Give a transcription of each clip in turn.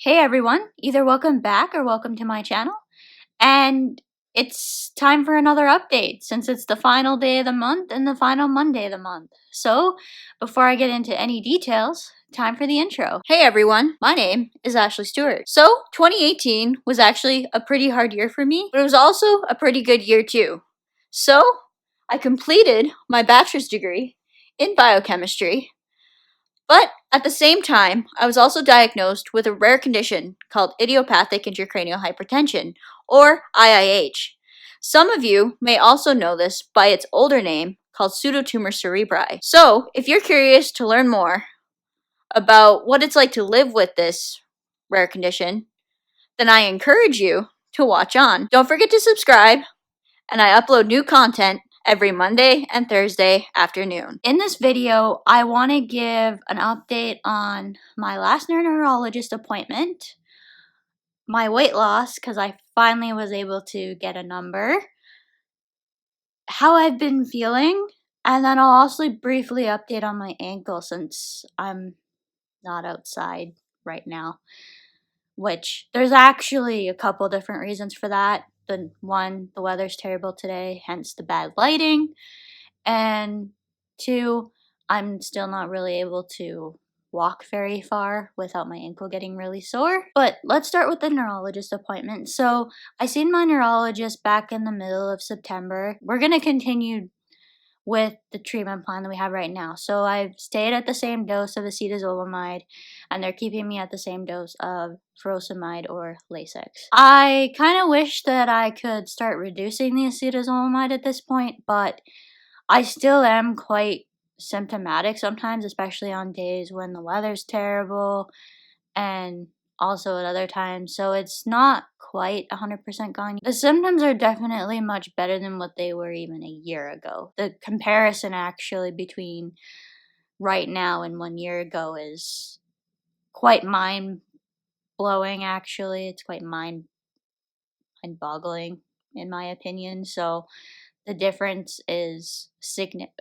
Hey everyone, either welcome back or welcome to my channel. And it's time for another update since it's the final day of the month and the final Monday of the month. So, before I get into any details, time for the intro. Hey everyone, my name is Ashley Stewart. So, 2018 was actually a pretty hard year for me, but it was also a pretty good year too. So, I completed my bachelor's degree in biochemistry. But at the same time, I was also diagnosed with a rare condition called idiopathic intracranial hypertension, or IIH. Some of you may also know this by its older name called pseudotumor cerebri. So, if you're curious to learn more about what it's like to live with this rare condition, then I encourage you to watch on. Don't forget to subscribe, and I upload new content every Monday and Thursday afternoon. In this video, I want to give an update on my last neurologist appointment, my weight loss, because I finally was able to get a number, how I've been feeling, and then I'll also briefly update on my ankle since I'm not outside right now, which there's actually a couple different reasons for that. The weather's terrible today, hence the bad lighting. And two, I'm still not really able to walk very far without my ankle getting really sore. But let's start with the neurologist appointment. So I seen my neurologist back in the middle of September. We're going to continue with the treatment plan that we have right now. So I've stayed at the same dose of acetazolamide, and they're keeping me at the same dose of furosemide or Lasix. I kind of wish that I could start reducing the acetazolamide at this point, but I still am quite symptomatic sometimes, especially on days when the weather's terrible and also at other times. So it's not quite 100% gone. The symptoms are definitely much better than what they were even a year ago. The comparison actually between right now and 1 year ago is quite mind-blowing, actually. It's quite mind-boggling, in my opinion. So the difference is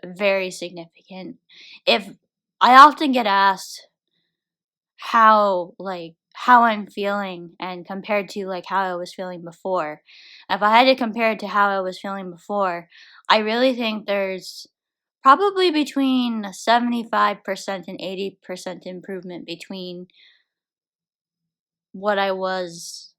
very significant. If I often get asked how I'm feeling and compared to how I was feeling before. If I had to compare it to how I was feeling before, I really think there's probably between 75% and 80% improvement between what I was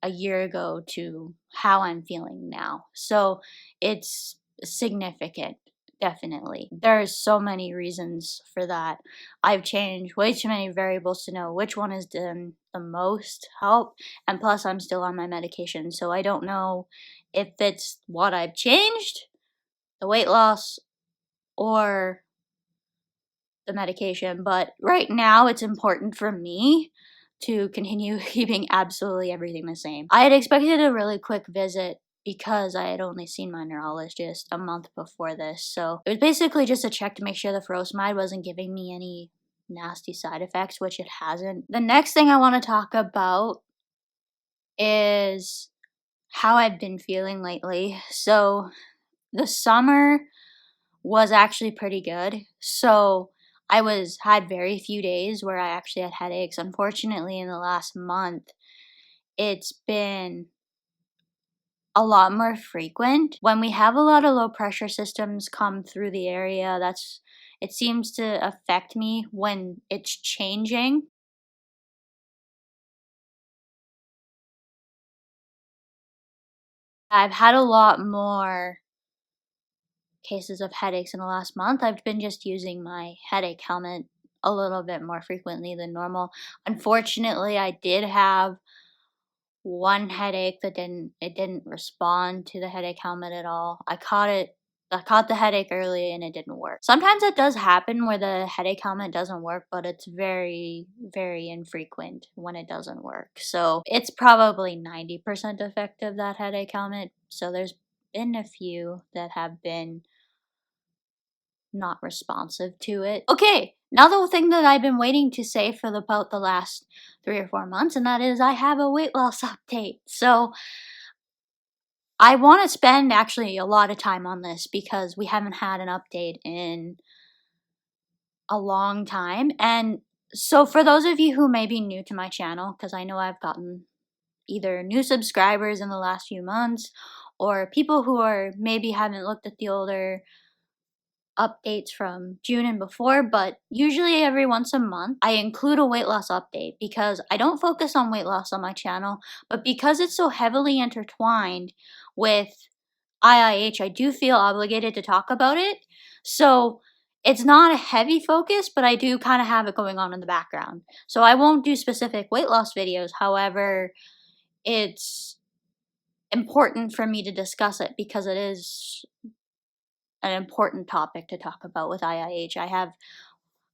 a year ago to how I'm feeling now. So it's significant, definitely. There's so many reasons for that. I've changed way too many variables to know which one is done the most help, and plus I'm still on my medication, so I don't know if it's what I've changed, the weight loss, or the medication. But right now it's important for me to continue keeping absolutely everything the same. I had expected a really quick visit because I had only seen my neurologist a month before this. So it was basically just a check to make sure the furosemide wasn't giving me any nasty side effects, which it hasn't. The next thing I want to talk about is how I've been feeling lately. So the summer was actually pretty good. So I had very few days where I actually had headaches. Unfortunately, in the last month, it's been a lot more frequent. When we have a lot of low pressure systems come through the area, it seems to affect me when it's changing. I've had a lot more cases of headaches in the last month. I've been just using my headache helmet a little bit more frequently than normal. Unfortunately, I did have one headache that didn't respond to the headache helmet at all. I caught the headache early and it didn't work. Sometimes it does happen where the headache helmet doesn't work, but it's very, very infrequent when it doesn't work. So it's probably 90% effective, that headache helmet. So there's been a few that have been not responsive to it. Okay, now the thing that I've been waiting to say for about the last 3 or 4 months, and that is I have a weight loss update. So I want to spend actually a lot of time on this because we haven't had an update in a long time, and So for those of you who may be new to my channel, because I know I've gotten either new subscribers in the last few months or people who are maybe haven't looked at the older updates from June and before, but usually every once a month I include a weight loss update because I don't focus on weight loss on my channel, but because it's so heavily intertwined with IIH, I do feel obligated to talk about it. So it's not a heavy focus, but I do kind of have it going on in the background. So I won't do specific weight loss videos. However, it's important for me to discuss it because it is an important topic to talk about with IIH. I have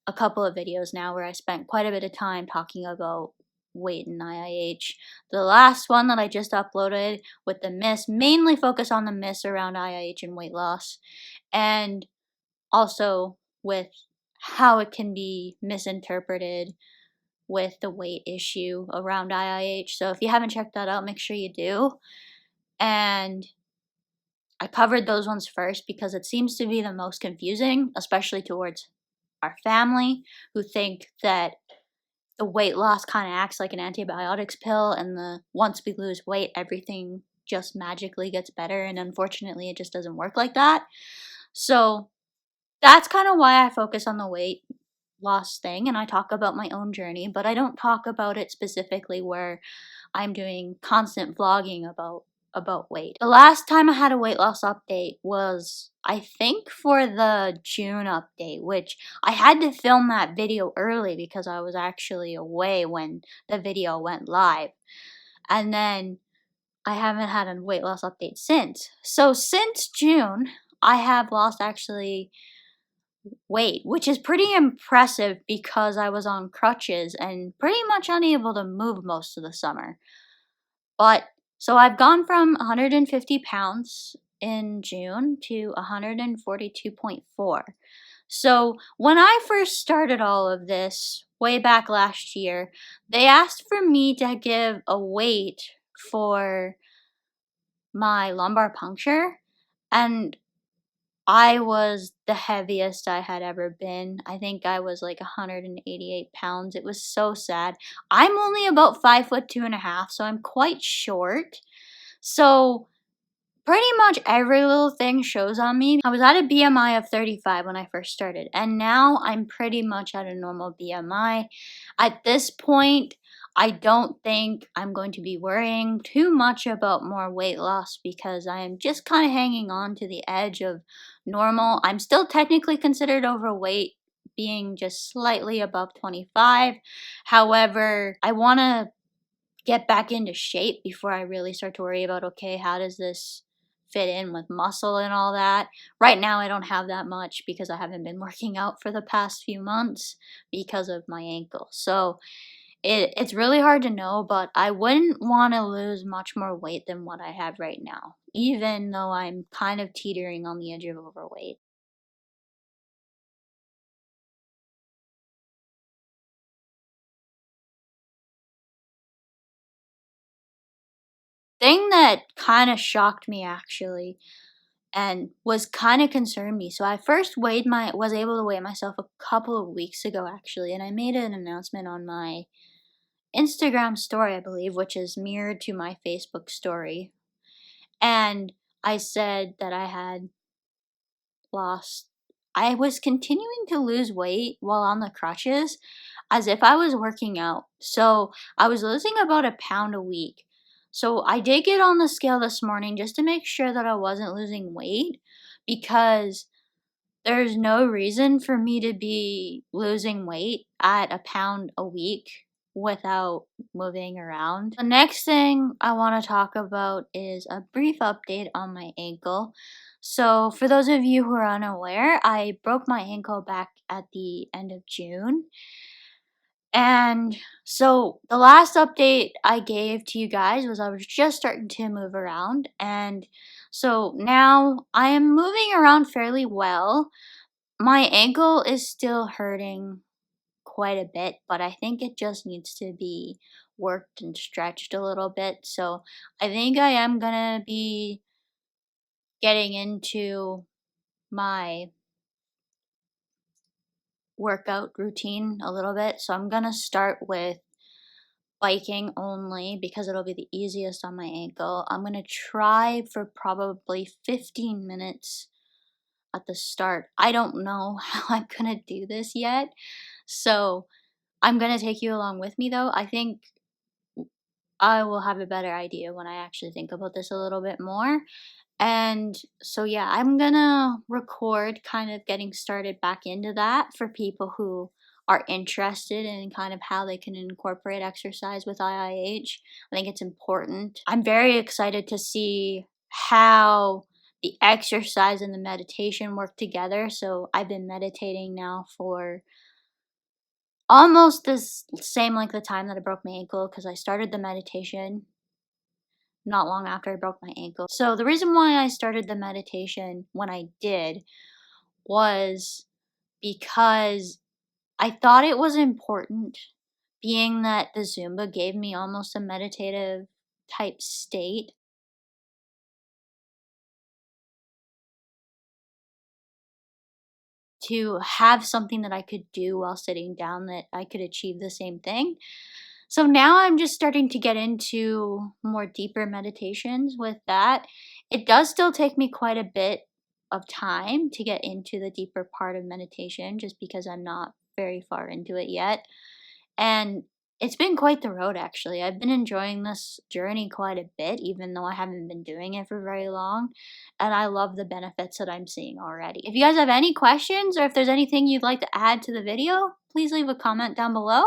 a couple of videos now where I spent quite a bit of time talking about weight and IIH. The last one that I just uploaded with the myths mainly focus on the myths around IIH and weight loss, and also with how it can be misinterpreted with the weight issue around IIH. So if you haven't checked that out, make sure you do. And I covered those ones first because it seems to be the most confusing, especially towards our family who think that the weight loss kind of acts like an antibiotics pill, and once we lose weight, everything just magically gets better, and unfortunately it just doesn't work like that. So that's kind of why I focus on the weight loss thing and I talk about my own journey, but I don't talk about it specifically where I'm doing constant vlogging about weight. The last time I had a weight loss update was, I think, for the June update, which I had to film that video early because I was actually away when the video went live. And then I haven't had a weight loss update since. So since June, I have lost actually weight, which is pretty impressive because I was on crutches and pretty much unable to move most of the summer. But so I've gone from 150 pounds in June to 142.4. So when I first started all of this way back last year, they asked for me to give a weight for my lumbar puncture, and I was the heaviest I had ever been. I think I was like 188 pounds. It was so sad. I'm only about 5'2.5", so I'm quite short. So pretty much every little thing shows on me. I was at a BMI of 35 when I first started, and now I'm pretty much at a normal BMI. At this point, I don't think I'm going to be worrying too much about more weight loss because I am just kind of hanging on to the edge of normal. I'm still technically considered overweight, being just slightly above 25. However, I want to get back into shape before I really start to worry about, okay, how does this fit in with muscle and all that. Right now I don't have that much because I haven't been working out for the past few months because of my ankle. So it's really hard to know, but I wouldn't want to lose much more weight than what I have right now, even though I'm kind of teetering on the edge of overweight. Thing that kind of shocked me actually and was kind of concerned me. So I first was able to weigh myself a couple of weeks ago actually, and I made an announcement on my Instagram story, I believe, which is mirrored to my Facebook story. And I said that lost I was continuing to lose weight while on the crutches as if I was working out. So I was losing about a pound a week. So I did get on the scale this morning just to make sure that I wasn't losing weight because there's no reason for me to be losing weight at a pound a week without moving around. The next thing I want to talk about is a brief update on my ankle. So for those of you who are unaware, I broke my ankle back at the end of June. And so the last update I gave to you guys was I was just starting to move around. And so now I am moving around fairly well. My ankle is still hurting quite a bit, but I think it just needs to be worked and stretched a little bit. So I think I am gonna be getting into my workout routine a little bit. So I'm gonna start with biking only because it'll be the easiest on my ankle. I'm gonna try for probably 15 minutes at the start. I don't know how I'm gonna do this yet. So I'm gonna take you along with me though. I think I will have a better idea when I actually think about this a little bit more. And so, yeah, I'm gonna record kind of getting started back into that for people who are interested in kind of how they can incorporate exercise with IIH. I think it's important. I'm very excited to see how the exercise and the meditation work together. So, I've been meditating now for almost this same length of time that I broke my ankle because I started the meditation not long after I broke my ankle. So the reason why I started the meditation when I did was because I thought it was important, being that the Zumba gave me almost a meditative type state, to have something that I could do while sitting down that I could achieve the same thing. So now I'm just starting to get into more deeper meditations with that. It does still take me quite a bit of time to get into the deeper part of meditation just because I'm not very far into it yet. And it's been quite the road, actually. I've been enjoying this journey quite a bit, even though I haven't been doing it for very long. And I love the benefits that I'm seeing already. If you guys have any questions or if there's anything you'd like to add to the video, please leave a comment down below.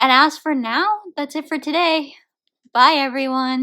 And as for now, that's it for today. Bye, everyone.